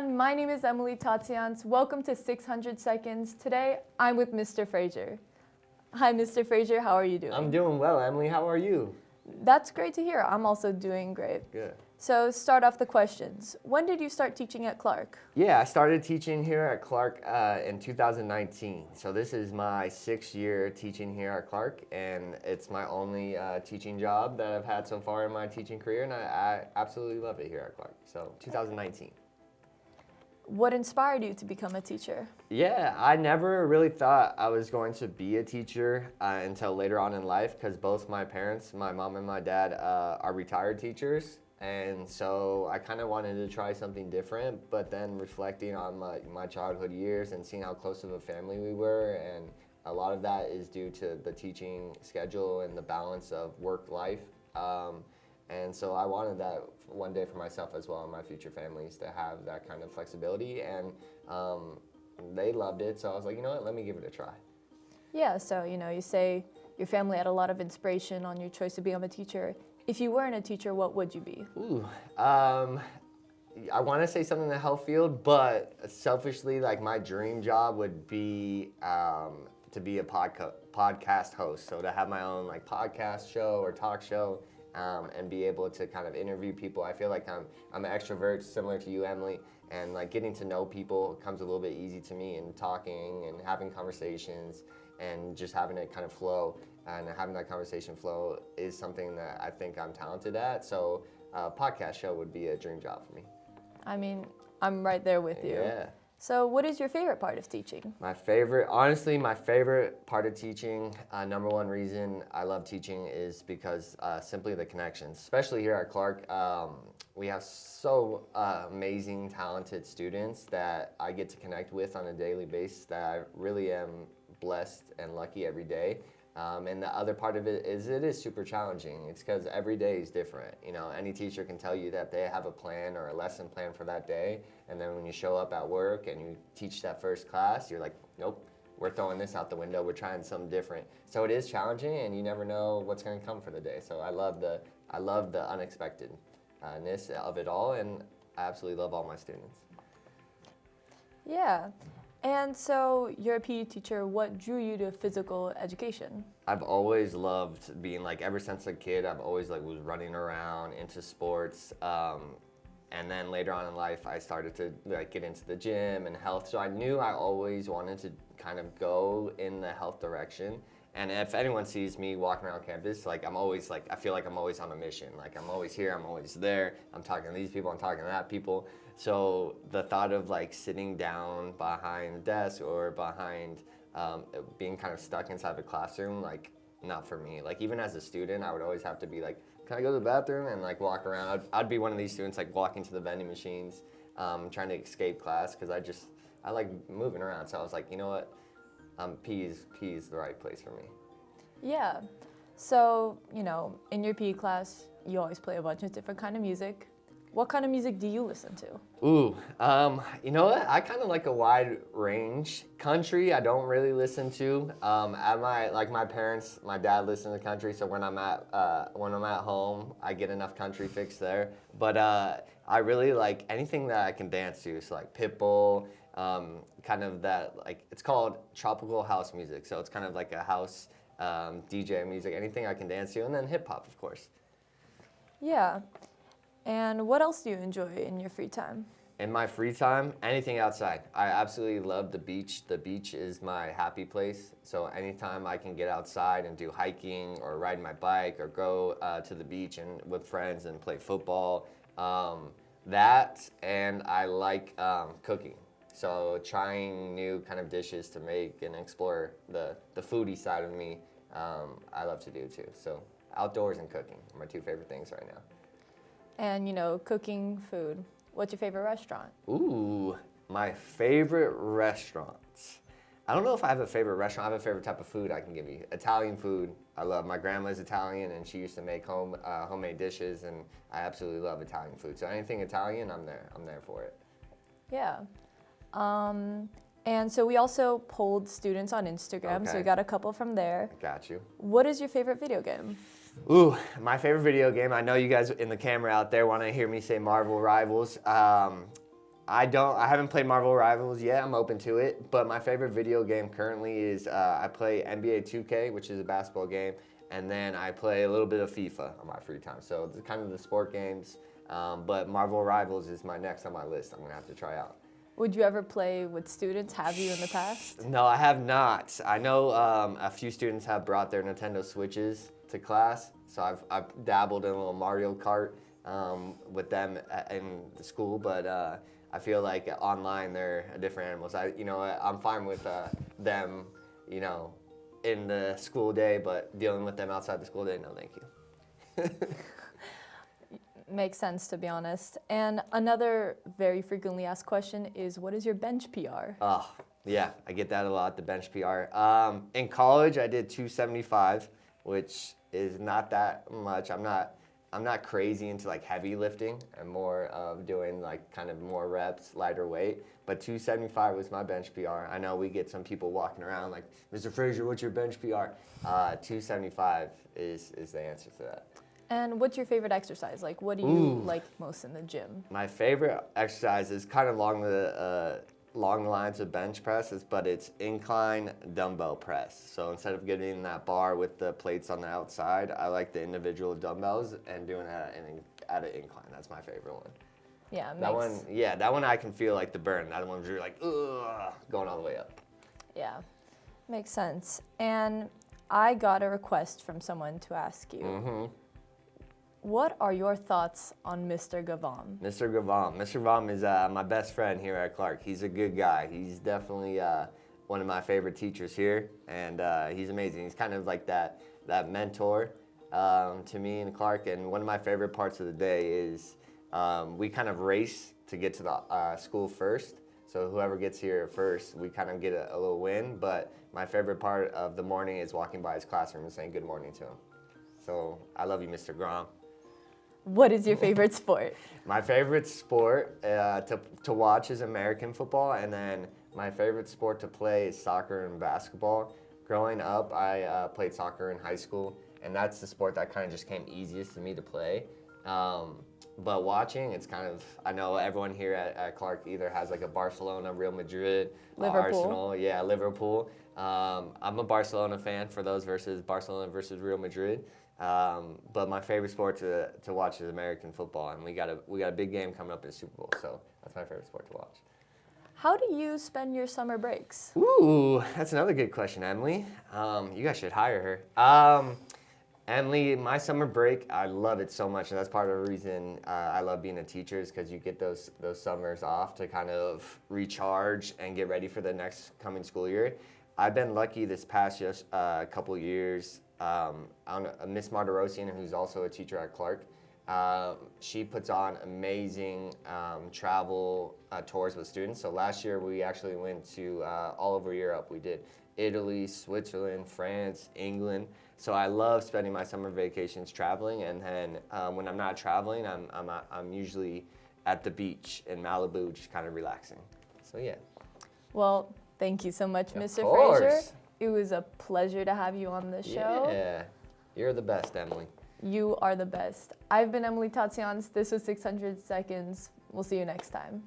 everyone, my name is Emily Tatsians. Welcome to 600 Seconds. Today, I'm with Mr. Frazer. Hi, Mr. Frazer, how are you doing? I'm doing well, Emily. How are you? That's great to hear. I'm also doing great. Good. So start off the questions. When did you start teaching at Clark? Yeah, I started teaching here at Clark in 2019. So this is my 6th year teaching here at Clark, and it's my only teaching job that I've had so far in my teaching career, and I absolutely love it here at Clark. So 2019. What inspired you to become a teacher? Yeah, I never really thought I was going to be a teacher until later on in life, because both my parents, my mom and my dad, are retired teachers. And so I kind of wanted to try something different, but then reflecting on my childhood years and seeing how close of a family we were, and a lot of that is due to the teaching schedule and the balance of work-life. And so I wanted that one day for myself as well and my future families to have that kind of flexibility, and they loved it, so I was like, you know what, let me give it a try. Yeah, so you say your family had a lot of inspiration on your choice to become a teacher. If you weren't a teacher, what would you be? Ooh, I want to say something in the health field, but selfishly, like my dream job would be to be a podcast host. So to have my own like podcast show or talk show, and be able to kind of interview people. I feel like I'm an extrovert, similar to you, Emily, and like getting to know people comes a little bit easy to me, and talking and having conversations and just having it kind of flow. And having that conversation flow is something that I think I'm talented at. So a podcast show would be a dream job for me. I mean, I'm right there with you. Yeah. So what is your favorite part of teaching? Honestly, my favorite part of teaching, number one reason I love teaching is because simply the connections, especially here at Clark. We have so amazing, talented students that I get to connect with on a daily basis that I really am blessed and lucky every day. And the other part of it is super challenging. It's because every day is different. You know, any teacher can tell you that they have a plan or a lesson plan for that day, and then when you show up at work and you teach that first class, you're like, nope, we're throwing this out the window. We're trying something different. So it is challenging, and you never know what's going to come for the day. So I love the unexpectedness of it all, and I absolutely love all my students. Yeah. And so you're a PE teacher. What drew you to physical education? I've always loved being ever since a kid, I've always was running around into sports. And then later on in life, I started to get into the gym and health. So I knew I always wanted to kind of go in the health direction. And if anyone sees me walking around campus, I'm always I feel like I'm always on a mission. I'm always here, I'm always there. I'm talking to these people, I'm talking to that people. So the thought of sitting down behind a desk or behind being kind of stuck inside the classroom, not for me. Like even as a student, I would always have to be like, can I go to the bathroom, and walk around. I'd be one of these students walking to the vending machines, trying to escape class, because I like moving around. So I was like, you know what, PE is the right place for me. Yeah. So, in your PE class, you always play a bunch of different kind of music. What kind of music do you listen to? Ooh, you know what? I kind of like a wide range. Country, I don't really listen to. At my parents, my dad listens to country, so when I'm at home, I get enough country fix there. But I really like anything that I can dance to. So Pitbull, kind of that it's called tropical house music. So it's kind of like a house DJ music. Anything I can dance to, and then hip hop, of course. Yeah. And what else do you enjoy in your free time? In my free time, anything outside. I absolutely love the beach. The beach is my happy place. So anytime I can get outside and do hiking or ride my bike or go to the beach and with friends and play football, that, and I like cooking. So trying new kind of dishes to make and explore the foodie side of me, I love to do too. So outdoors and cooking are my two favorite things right now. And, cooking food. What's your favorite restaurant? Ooh, my favorite restaurants. I don't know if I have a favorite restaurant. I have a favorite type of food I can give you. Italian food. I love, my grandma's Italian, and she used to make homemade dishes, and I absolutely love Italian food. So anything Italian, I'm there. I'm there for it. Yeah. And so we also polled students on Instagram, so we got a couple from there. Got you. What is your favorite video game? Ooh, my favorite video game. I know you guys in the camera out there want to hear me say Marvel Rivals. I haven't played Marvel Rivals yet. I'm open to it. But my favorite video game currently is I play NBA 2K, which is a basketball game. And then I play a little bit of FIFA on my free time. So it's kind of the sport games. But Marvel Rivals is my next on my list. I'm going to have to try out. Would you ever play with students? Have you in the past? No, I have not. I know a few students have brought their Nintendo Switches to class. So I've dabbled in a little Mario Kart with them in the school. But I feel like online they're a different animals. I'm fine with them, in the school day, but dealing with them outside the school day, no thank you. Makes sense, to be honest. And another very frequently asked question is, what is your bench PR? Oh, yeah, I get that a lot, the bench PR. In college, I did 275, which is not that much. I'm not crazy into like heavy lifting. I'm more of doing like kind of more reps, lighter weight. But 275 was my bench PR. I know we get some people walking around like, Mr. Frazer, what's your bench PR? 275 is the answer to that. And what's your favorite exercise? Like, what do you like most in the gym? My favorite exercise is kind of along the lines of bench presses, but it's incline dumbbell press. So instead of getting that bar with the plates on the outside, I like the individual dumbbells and doing that at an incline. That's my favorite one. Yeah, that one I can feel like the burn. That one's really like, ugh, going all the way up. Yeah, makes sense. And I got a request from someone to ask you. Mm-hmm. What are your thoughts on Mr. Gavam? Mr. Gavam. Mr. Gavam is my best friend here at Clark. He's a good guy. He's definitely one of my favorite teachers here, and he's amazing. He's kind of like that mentor to me and Clark, and one of my favorite parts of the day is we kind of race to get to the school first. So whoever gets here first, we kind of get a little win, but my favorite part of the morning is walking by his classroom and saying good morning to him. So I love you, Mr. Gavam. What is your favorite sport? My favorite sport to watch is American football, and then my favorite sport to play is soccer and basketball. Growing up, I played soccer in high school, and that's the sport that kind of just came easiest to me to play. But watching, it's kind of, I know everyone here at Clark either has like a Barcelona, Real Madrid, Liverpool. Arsenal, yeah, Liverpool. I'm a Barcelona fan for those Barcelona versus Real Madrid. But my favorite sport to watch is American football, and we got a big game coming up in the Super Bowl, so that's my favorite sport to watch. How do you spend your summer breaks? Ooh, that's another good question, Emily. You guys should hire her. Emily, my summer break, I love it so much, and that's part of the reason I love being a teacher is because you get those summers off to kind of recharge and get ready for the next coming school year. I've been lucky this past couple years. Miss Marderosian, who's also a teacher at Clark, she puts on amazing travel tours with students. So last year we actually went to all over Europe. We did Italy, Switzerland, France, England. So I love spending my summer vacations traveling, and then when I'm not traveling, I'm usually at the beach in Malibu, just kind of relaxing. So yeah. Well, thank you so much, Mr. course. Frazer. It was a pleasure to have you on the show. Yeah, you're the best, Emily. You are the best. I've been Emily Tatsians. This was 600 Seconds. We'll see you next time.